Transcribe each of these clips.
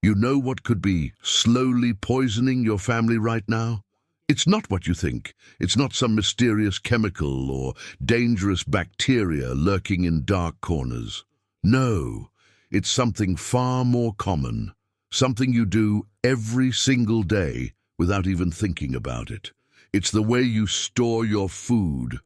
You know what could be slowly poisoning your family right now? It's not what you think. It's not some mysterious chemical or dangerous bacteria lurking in dark corners. No, it's something far more common, something you do every single day without even thinking about it. It's the way you store your food.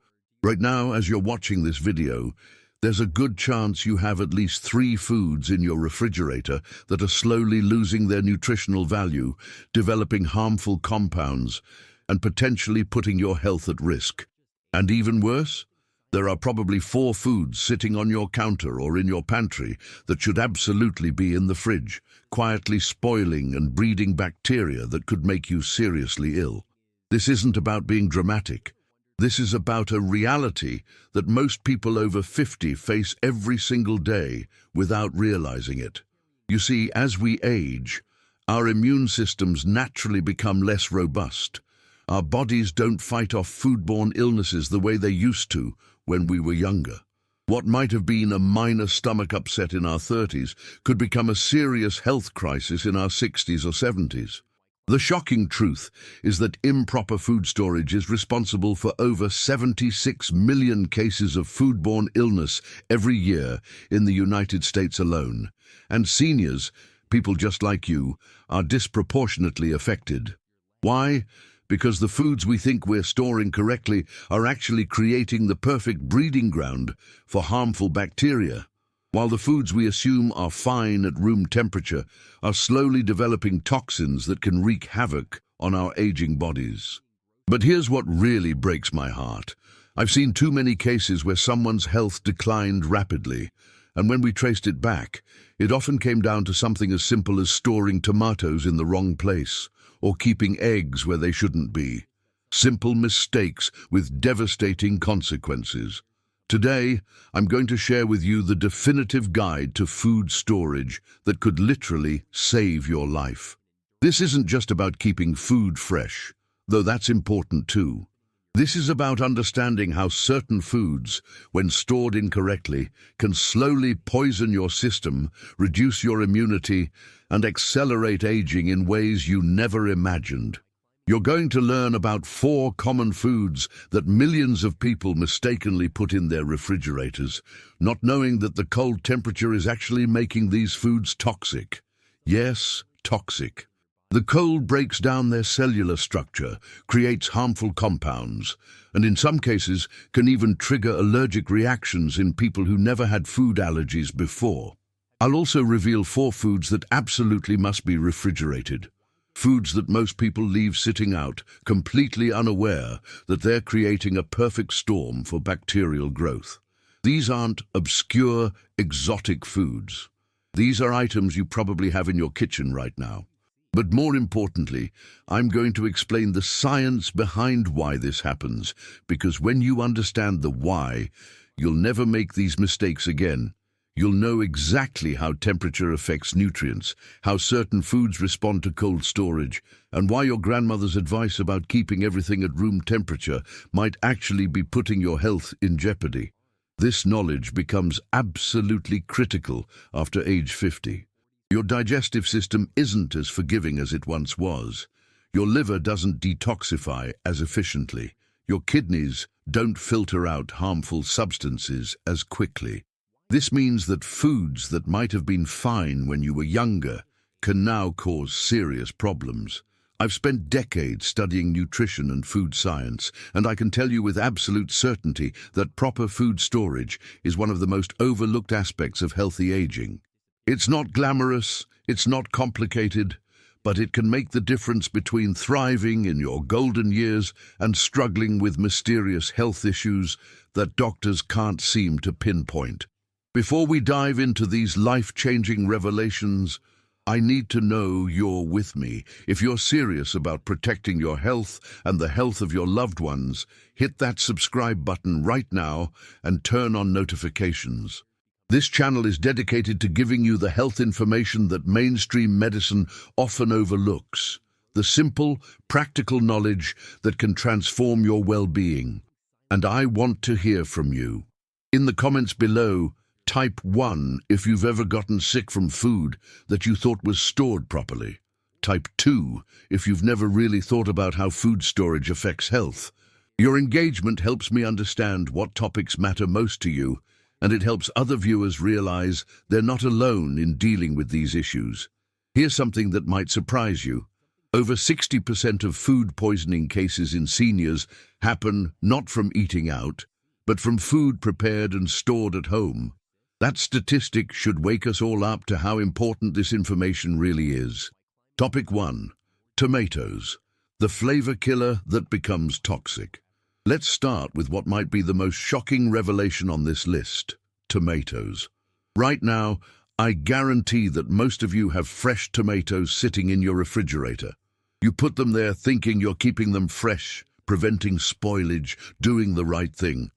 Right now, as you're watching this video, there's a good chance you have at least 3 foods in your refrigerator that are slowly losing their nutritional value, developing harmful compounds, and potentially putting your health at risk. And even worse, there are probably 4 foods sitting on your counter or in your pantry that should absolutely be in the fridge, quietly spoiling and breeding bacteria that could make you seriously ill. This isn't about being dramatic. This is about a reality that most people over 50 face every single day without realizing it. You see, as we age, our immune systems naturally become less robust. Our bodies don't fight off foodborne illnesses the way they used to when we were younger. What might have been a minor stomach upset in our 30s could become a serious health crisis in our 60s or 70s. The shocking truth is that improper food storage is responsible for over 76 million cases of foodborne illness every year in the United States alone. And seniors, people just like you, are disproportionately affected. Why? Because the foods we think we're storing correctly are actually creating the perfect breeding ground for harmful bacteria, while the foods we assume are fine at room temperature are slowly developing toxins that can wreak havoc on our aging bodies. But here's what really breaks my heart. I've seen too many cases where someone's health declined rapidly, and when we traced it back, it often came down to something as simple as storing tomatoes in the wrong place, or keeping eggs where they shouldn't be. Simple mistakes with devastating consequences. Today, I'm going to share with you the definitive guide to food storage that could literally save your life. This isn't just about keeping food fresh, though that's important too. This is about understanding how certain foods, when stored incorrectly, can slowly poison your system, reduce your immunity, and accelerate aging in ways you never imagined. You're going to learn about 4 common foods that millions of people mistakenly put in their refrigerators, not knowing that the cold temperature is actually making these foods toxic. Yes, toxic. The cold breaks down their cellular structure, creates harmful compounds, and in some cases can even trigger allergic reactions in people who never had food allergies before. I'll also reveal 4 foods that absolutely must be refrigerated. Foods that most people leave sitting out, completely unaware that they're creating a perfect storm for bacterial growth. These aren't obscure, exotic foods. These are items you probably have in your kitchen right now. But more importantly, I'm going to explain the science behind why this happens, because when you understand the why, you'll never make these mistakes again. You'll know exactly how temperature affects nutrients, how certain foods respond to cold storage, and why your grandmother's advice about keeping everything at room temperature might actually be putting your health in jeopardy. This knowledge becomes absolutely critical after age 50. Your digestive system isn't as forgiving as it once was. Your liver doesn't detoxify as efficiently. Your kidneys don't filter out harmful substances as quickly. This means that foods that might have been fine when you were younger can now cause serious problems. I've spent decades studying nutrition and food science, and I can tell you with absolute certainty that proper food storage is one of the most overlooked aspects of healthy aging. It's not glamorous, it's not complicated, but it can make the difference between thriving in your golden years and struggling with mysterious health issues that doctors can't seem to pinpoint. Before we dive into these life-changing revelations, I need to know you're with me. If you're serious about protecting your health and the health of your loved ones, hit that subscribe button right now and turn on notifications. This channel is dedicated to giving you the health information that mainstream medicine often overlooks. The simple, practical knowledge that can transform your well-being. And I want to hear from you. In the comments below, Type 1 if you've ever gotten sick from food that you thought was stored properly. Type 2 if you've never really thought about how food storage affects health. Your engagement helps me understand what topics matter most to you, and it helps other viewers realize they're not alone in dealing with these issues. Here's something that might surprise you. Over 60% of food poisoning cases in seniors happen not from eating out, but from food prepared and stored at home. That statistic should wake us all up to how important this information really is. Topic 1. Tomatoes, the flavor killer that becomes toxic. Let's start with what might be the most shocking revelation on this list: tomatoes. Right now, I guarantee that most of you have fresh tomatoes sitting in your refrigerator. You put them there thinking you're keeping them fresh, preventing spoilage, doing the right thing,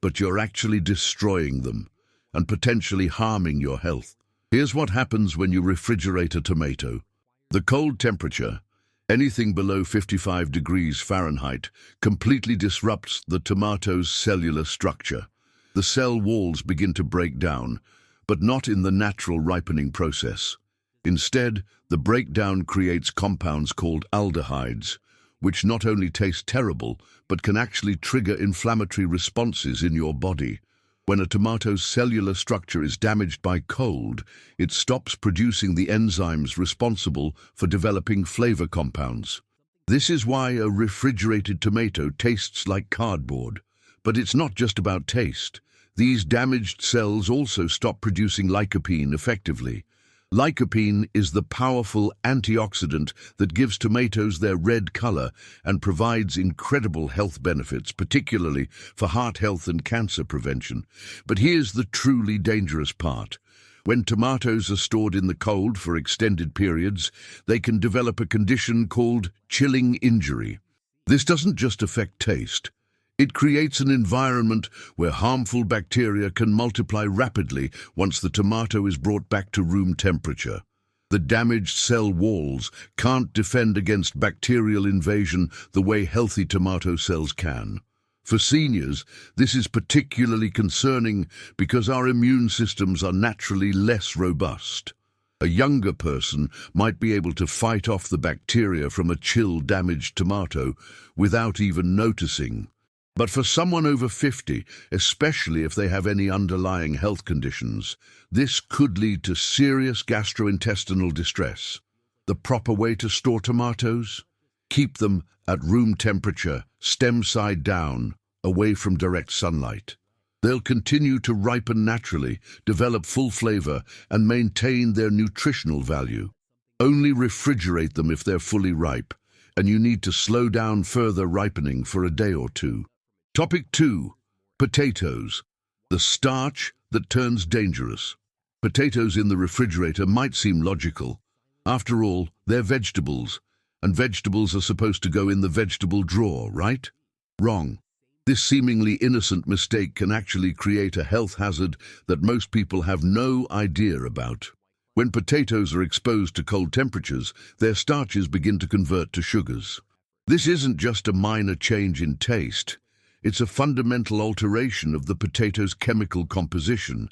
but you're actually destroying them and potentially harming your health. Here's what happens when you refrigerate a tomato. The cold temperature, anything below 55 degrees Fahrenheit, completely disrupts the tomato's cellular structure. The cell walls begin to break down, but not in the natural ripening process. Instead, the breakdown creates compounds called aldehydes, which not only taste terrible, but can actually trigger inflammatory responses in your body. When a tomato's cellular structure is damaged by cold, it stops producing the enzymes responsible for developing flavor compounds. This is why a refrigerated tomato tastes like cardboard. But it's not just about taste. These damaged cells also stop producing lycopene effectively. Lycopene is the powerful antioxidant that gives tomatoes their red color and provides incredible health benefits, particularly for heart health and cancer prevention. But here's the truly dangerous part. When tomatoes are stored in the cold for extended periods, they can develop a condition called chilling injury. This doesn't just affect taste. It creates an environment where harmful bacteria can multiply rapidly once the tomato is brought back to room temperature. The damaged cell walls can't defend against bacterial invasion the way healthy tomato cells can. For seniors, this is particularly concerning because our immune systems are naturally less robust. A younger person might be able to fight off the bacteria from a chill-damaged tomato without even noticing. But for someone over 50, especially if they have any underlying health conditions, this could lead to serious gastrointestinal distress. The proper way to store tomatoes? Keep them at room temperature, stem side down, away from direct sunlight. They'll continue to ripen naturally, develop full flavor, and maintain their nutritional value. Only refrigerate them if they're fully ripe, and you need to slow down further ripening for a day or two. Topic 2. Potatoes, the starch that turns dangerous. Potatoes in the refrigerator might seem logical. After all, they're vegetables, and vegetables are supposed to go in the vegetable drawer, right? Wrong. This seemingly innocent mistake can actually create a health hazard that most people have no idea about. When potatoes are exposed to cold temperatures, their starches begin to convert to sugars. This isn't just a minor change in taste. It's a fundamental alteration of the potato's chemical composition.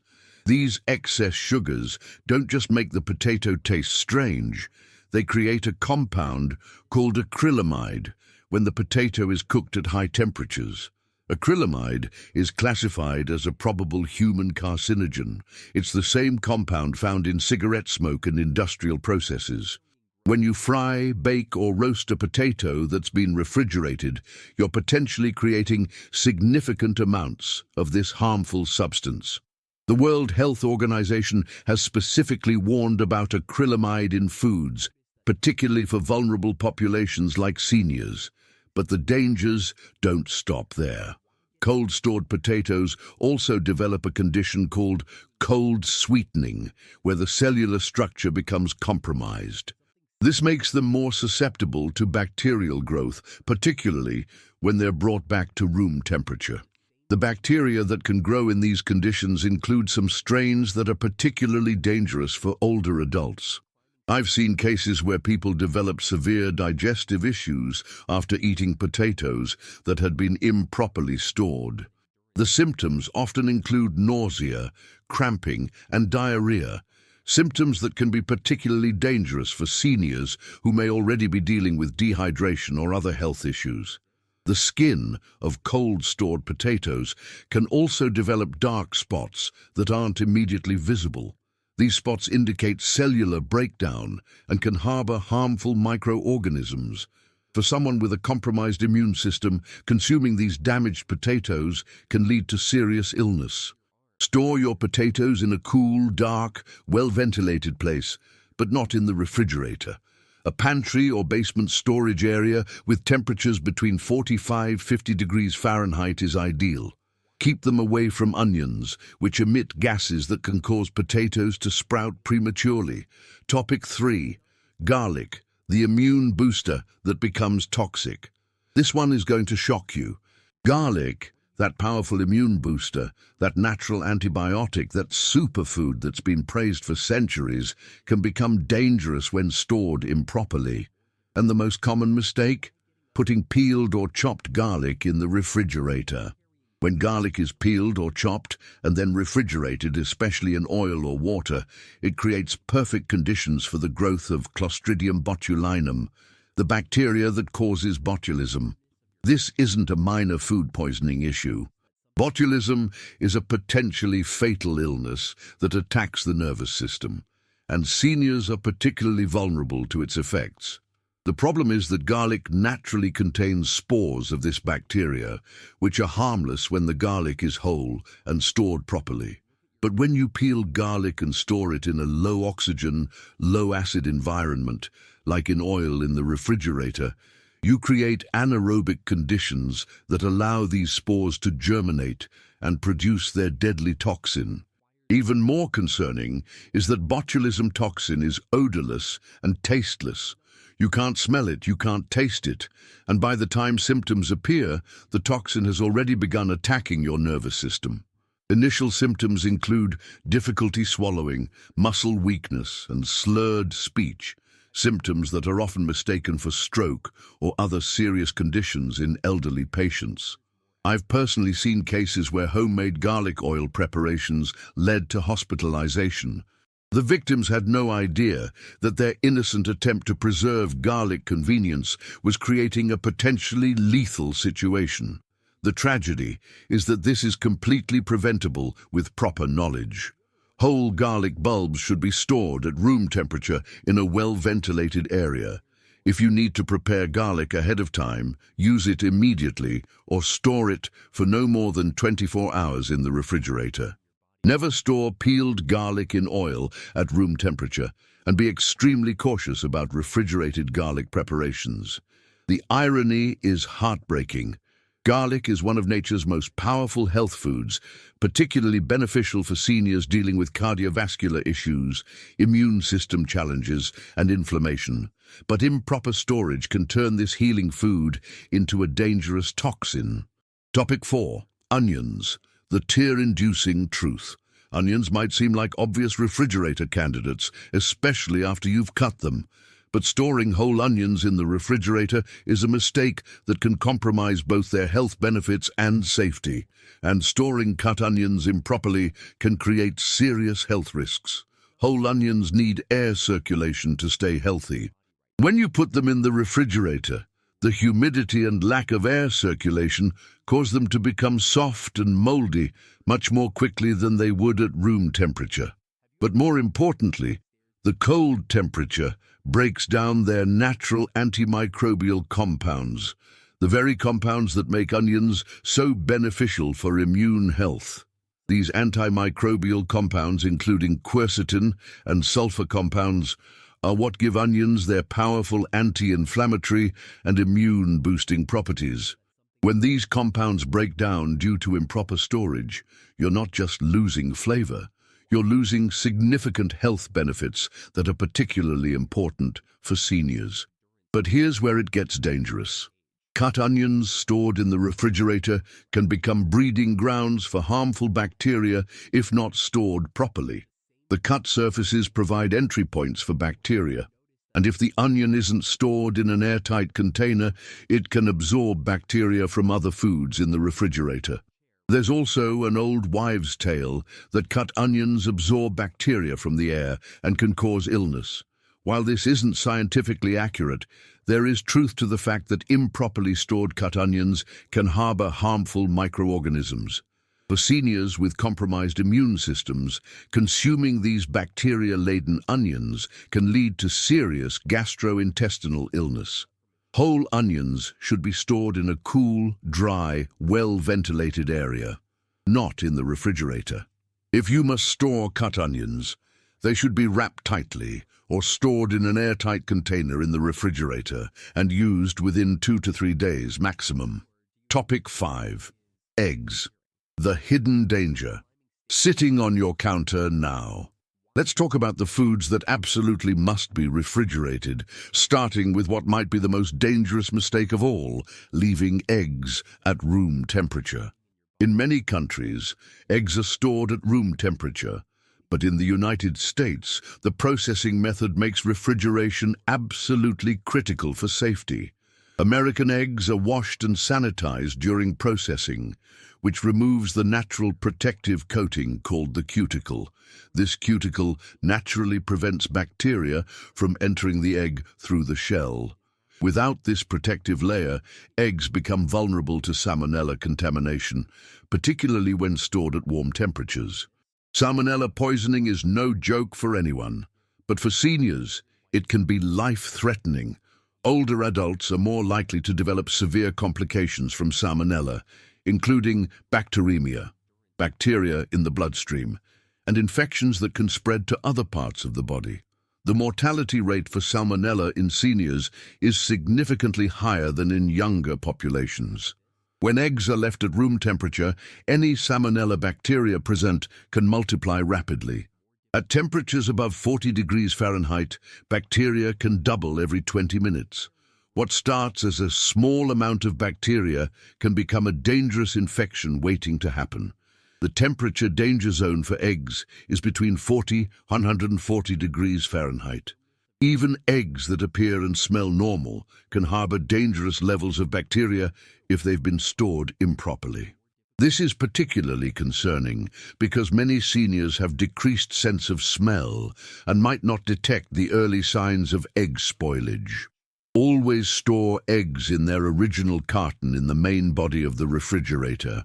These excess sugars don't just make the potato taste strange. They create a compound called acrylamide when the potato is cooked at high temperatures. Acrylamide is classified as a probable human carcinogen. It's the same compound found in cigarette smoke and industrial processes. When you fry, bake, or roast a potato that's been refrigerated, you're potentially creating significant amounts of this harmful substance. The World Health Organization has specifically warned about acrylamide in foods, particularly for vulnerable populations like seniors. But the dangers don't stop there. Cold-stored potatoes also develop a condition called cold sweetening, where the cellular structure becomes compromised. This makes them more susceptible to bacterial growth, particularly when they're brought back to room temperature. The bacteria that can grow in these conditions include some strains that are particularly dangerous for older adults. I've seen cases where people develop severe digestive issues after eating potatoes that had been improperly stored. The symptoms often include nausea, cramping, and diarrhea, symptoms that can be particularly dangerous for seniors who may already be dealing with dehydration or other health issues. The skin of cold-stored potatoes can also develop dark spots that aren't immediately visible. These spots indicate cellular breakdown and can harbor harmful microorganisms. For someone with a compromised immune system, consuming these damaged potatoes can lead to serious illness. Store your potatoes in a cool, dark, well-ventilated place, but not in the refrigerator. A pantry or basement storage area with temperatures between 45–50 degrees Fahrenheit is ideal. Keep them away from onions, which emit gases that can cause potatoes to sprout prematurely. Topic 3. Garlic, the immune booster that becomes toxic. This one is going to shock you. Garlic, that powerful immune booster, that natural antibiotic, that superfood that's been praised for centuries, can become dangerous when stored improperly. And the most common mistake? Putting peeled or chopped garlic in the refrigerator. When garlic is peeled or chopped and then refrigerated, especially in oil or water, it creates perfect conditions for the growth of Clostridium botulinum, the bacteria that causes botulism. This isn't a minor food poisoning issue. Botulism is a potentially fatal illness that attacks the nervous system, and seniors are particularly vulnerable to its effects. The problem is that garlic naturally contains spores of this bacteria, which are harmless when the garlic is whole and stored properly. But when you peel garlic and store it in a low-oxygen, low-acid environment, like in oil in the refrigerator, you create anaerobic conditions that allow these spores to germinate and produce their deadly toxin. Even more concerning is that botulism toxin is odorless and tasteless. You can't smell it, you can't taste it, and by the time symptoms appear, the toxin has already begun attacking your nervous system. Initial symptoms include difficulty swallowing, muscle weakness, and slurred speech, symptoms that are often mistaken for stroke or other serious conditions in elderly patients. I've personally seen cases where homemade garlic oil preparations led to hospitalization. The victims had no idea that their innocent attempt to preserve garlic convenience was creating a potentially lethal situation. The tragedy is that this is completely preventable with proper knowledge. Whole garlic bulbs should be stored at room temperature in a well-ventilated area. If you need to prepare garlic ahead of time, use it immediately or store it for no more than 24 hours in the refrigerator. Never store peeled garlic in oil at room temperature, and be extremely cautious about refrigerated garlic preparations. The irony is heartbreaking. Garlic is one of nature's most powerful health foods, particularly beneficial for seniors dealing with cardiovascular issues, immune system challenges, and inflammation. But improper storage can turn this healing food into a dangerous toxin. Topic 4. Onions, the tear-inducing truth. Onions might seem like obvious refrigerator candidates, especially after you've cut them. But storing whole onions in the refrigerator is a mistake that can compromise both their health benefits and safety. And storing cut onions improperly can create serious health risks. Whole onions need air circulation to stay healthy. When you put them in the refrigerator, the humidity and lack of air circulation cause them to become soft and moldy much more quickly than they would at room temperature. But more importantly, the cold temperature breaks down their natural antimicrobial compounds, the very compounds that make onions so beneficial for immune health. These antimicrobial compounds, including quercetin and sulfur compounds, are what give onions their powerful anti-inflammatory and immune-boosting properties. When these compounds break down due to improper storage, you're not just losing flavor, you're losing significant health benefits that are particularly important for seniors. But here's where it gets dangerous. Cut onions stored in the refrigerator can become breeding grounds for harmful bacteria if not stored properly. The cut surfaces provide entry points for bacteria, and if the onion isn't stored in an airtight container, it can absorb bacteria from other foods in the refrigerator. There's also an old wives' tale that cut onions absorb bacteria from the air and can cause illness. While this isn't scientifically accurate, there is truth to the fact that improperly stored cut onions can harbor harmful microorganisms. For seniors with compromised immune systems, consuming these bacteria-laden onions can lead to serious gastrointestinal illness. Whole onions should be stored in a cool, dry, well-ventilated area, not in the refrigerator. If you must store cut onions, they should be wrapped tightly or stored in an airtight container in the refrigerator and used within 2 to 3 days maximum. Topic 5. Eggs. The hidden danger. Sitting on your counter now. Let's talk about the foods that absolutely must be refrigerated, starting with what might be the most dangerous mistake of all, leaving eggs at room temperature. In many countries, eggs are stored at room temperature, but in the United States, the processing method makes refrigeration absolutely critical for safety. American eggs are washed and sanitized during processing, which removes the natural protective coating called the cuticle. This cuticle naturally prevents bacteria from entering the egg through the shell. Without this protective layer, eggs become vulnerable to salmonella contamination, particularly when stored at warm temperatures. Salmonella poisoning is no joke for anyone, but for seniors, it can be life-threatening. Older adults are more likely to develop severe complications from salmonella, including bacteremia, bacteria in the bloodstream, and infections that can spread to other parts of the body. The mortality rate for salmonella in seniors is significantly higher than in younger populations. When eggs are left at room temperature, any salmonella bacteria present can multiply rapidly. At temperatures above 40 degrees Fahrenheit, bacteria can double every 20 minutes. What starts as a small amount of bacteria can become a dangerous infection waiting to happen. The temperature danger zone for eggs is between 40 and 140 degrees Fahrenheit. Even eggs that appear and smell normal can harbor dangerous levels of bacteria if they've been stored improperly. This is particularly concerning because many seniors have decreased sense of smell and might not detect the early signs of egg spoilage. Always store eggs in their original carton in the main body of the refrigerator,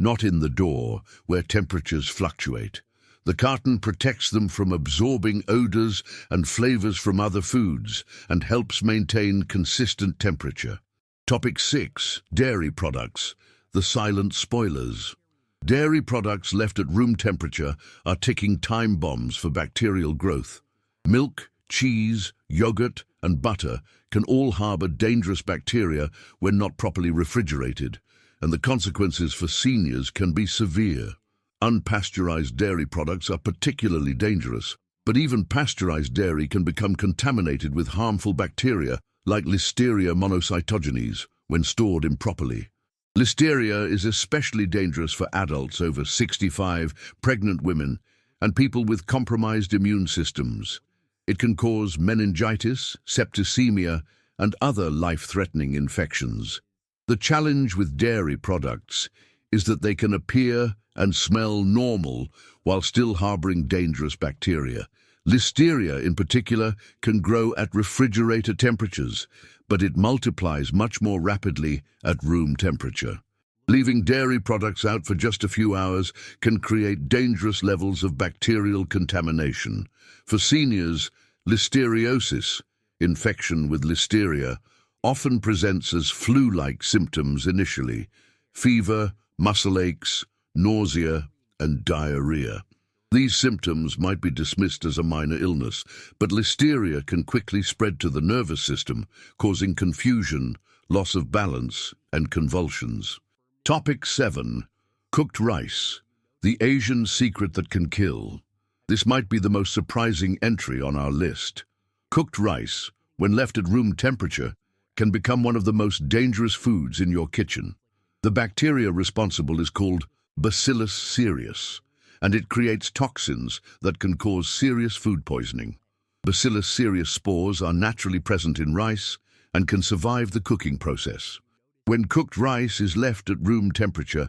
not in the door where temperatures fluctuate. The carton protects them from absorbing odors and flavors from other foods and helps maintain consistent temperature. Topic 6. Dairy products. The silent spoilers. Dairy products left at room temperature are ticking time bombs for bacterial growth. Milk, cheese, yogurt, and butter can all harbor dangerous bacteria when not properly refrigerated, and the consequences for seniors can be severe. Unpasteurized dairy products are particularly dangerous, but even pasteurized dairy can become contaminated with harmful bacteria like Listeria monocytogenes when stored improperly. Listeria is especially dangerous for adults over 65, pregnant women, and people with compromised immune systems. It can cause meningitis, septicemia, and other life-threatening infections. The challenge with dairy products is that they can appear and smell normal while still harboring dangerous bacteria. Listeria, in particular, can grow at refrigerator temperatures, but it multiplies much more rapidly at room temperature. Leaving dairy products out for just a few hours can create dangerous levels of bacterial contamination. For seniors, listeriosis, infection with listeria, often presents as flu-like symptoms initially: fever, muscle aches, nausea, and diarrhea. These symptoms might be dismissed as a minor illness, but listeria can quickly spread to the nervous system, causing confusion, loss of balance, and convulsions. Topic 7. Cooked rice. The Asian secret that can kill. This might be the most surprising entry on our list. Cooked rice, when left at room temperature, can become one of the most dangerous foods in your kitchen. The bacteria responsible is called Bacillus cereus, and it creates toxins that can cause serious food poisoning. Bacillus cereus spores are naturally present in rice and can survive the cooking process. When cooked rice is left at room temperature,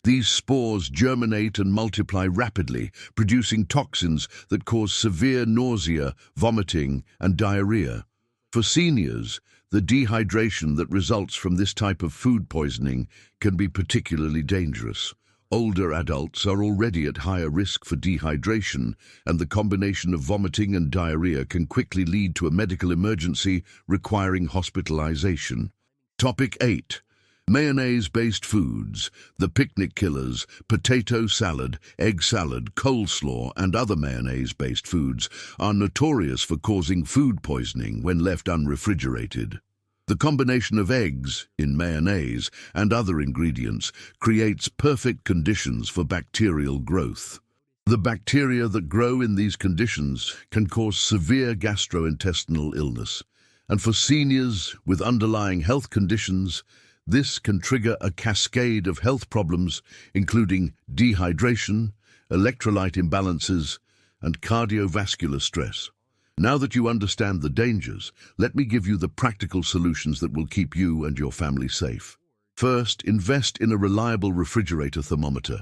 These spores germinate and multiply rapidly, producing toxins that cause severe nausea, vomiting, and diarrhea. For seniors, the dehydration that results from this type of food poisoning can be particularly dangerous. Older adults are already at higher risk for dehydration, and the combination of vomiting and diarrhea can quickly lead to a medical emergency requiring hospitalization. Topic 8. Mayonnaise-based foods, the picnic killers, potato salad, egg salad, coleslaw, and other mayonnaise-based foods are notorious for causing food poisoning when left unrefrigerated. The combination of eggs in mayonnaise and other ingredients creates perfect conditions for bacterial growth. The bacteria that grow in these conditions can cause severe gastrointestinal illness, and for seniors with underlying health conditions, this can trigger a cascade of health problems, including dehydration, electrolyte imbalances, and cardiovascular stress. Now that you understand the dangers, let me give you the practical solutions that will keep you and your family safe. First, invest in a reliable refrigerator thermometer.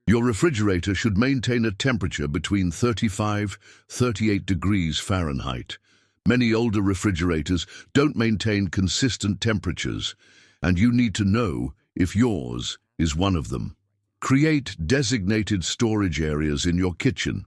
Your refrigerator should maintain a temperature between 35–38 degrees Fahrenheit. Many older refrigerators don't maintain consistent temperatures, and you need to know if yours is one of them. Create designated storage areas in your kitchen.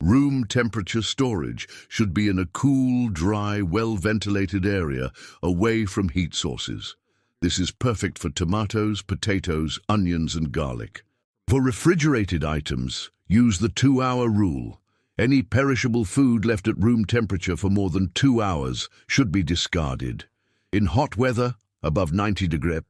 Room temperature storage should be in a cool, dry, well-ventilated area away from heat sources. This is perfect for tomatoes, potatoes, onions, and garlic. For refrigerated items, use the 2-hour rule. Any perishable food left at room temperature for more than 2 hours should be discarded. In hot weather, above 90 degrees,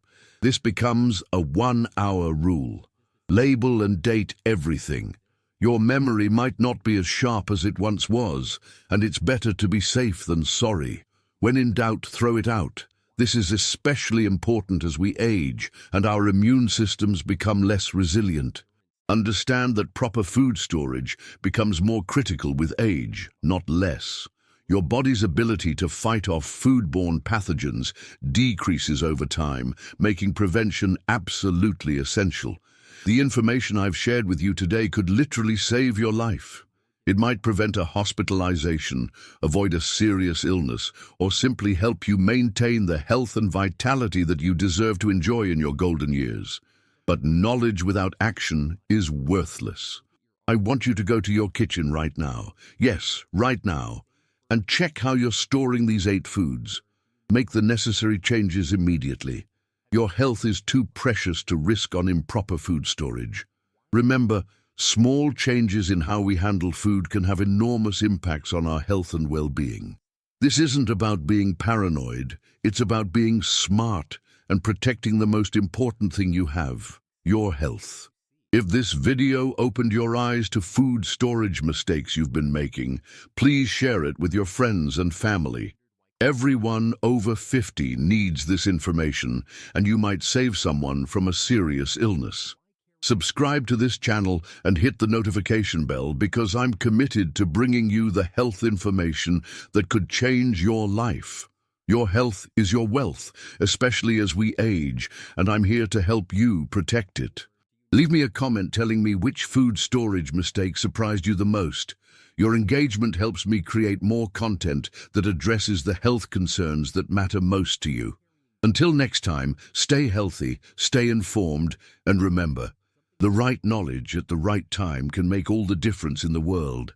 this becomes a 1-hour rule. Label and date everything. Your memory might not be as sharp as it once was, and it's better to be safe than sorry. When in doubt, throw it out. This is especially important as we age and our immune systems become less resilient. Understand that proper food storage becomes more critical with age, not less. Your body's ability to fight off foodborne pathogens decreases over time, making prevention absolutely essential. The information I've shared with you today could literally save your life. It might prevent a hospitalization, avoid a serious illness, or simply help you maintain the health and vitality that you deserve to enjoy in your golden years. But knowledge without action is worthless. I want you to go to your kitchen right now. Yes, right now. And check how you're storing these 8 foods. Make the necessary changes immediately. Your health is too precious to risk on improper food storage. Remember, small changes in how we handle food can have enormous impacts on our health and well-being. This isn't about being paranoid, it's about being smart and protecting the most important thing you have, your health. If this video opened your eyes to food storage mistakes you've been making, please share it with your friends and family. Everyone over 50 needs this information, and you might save someone from a serious illness. Subscribe to this channel and hit the notification bell because I'm committed to bringing you the health information that could change your life. Your health is your wealth, especially as we age, and I'm here to help you protect it. Leave me a comment telling me which food storage mistake surprised you the most. Your engagement helps me create more content that addresses the health concerns that matter most to you. Until next time, stay healthy, stay informed, and remember, the right knowledge at the right time can make all the difference in the world.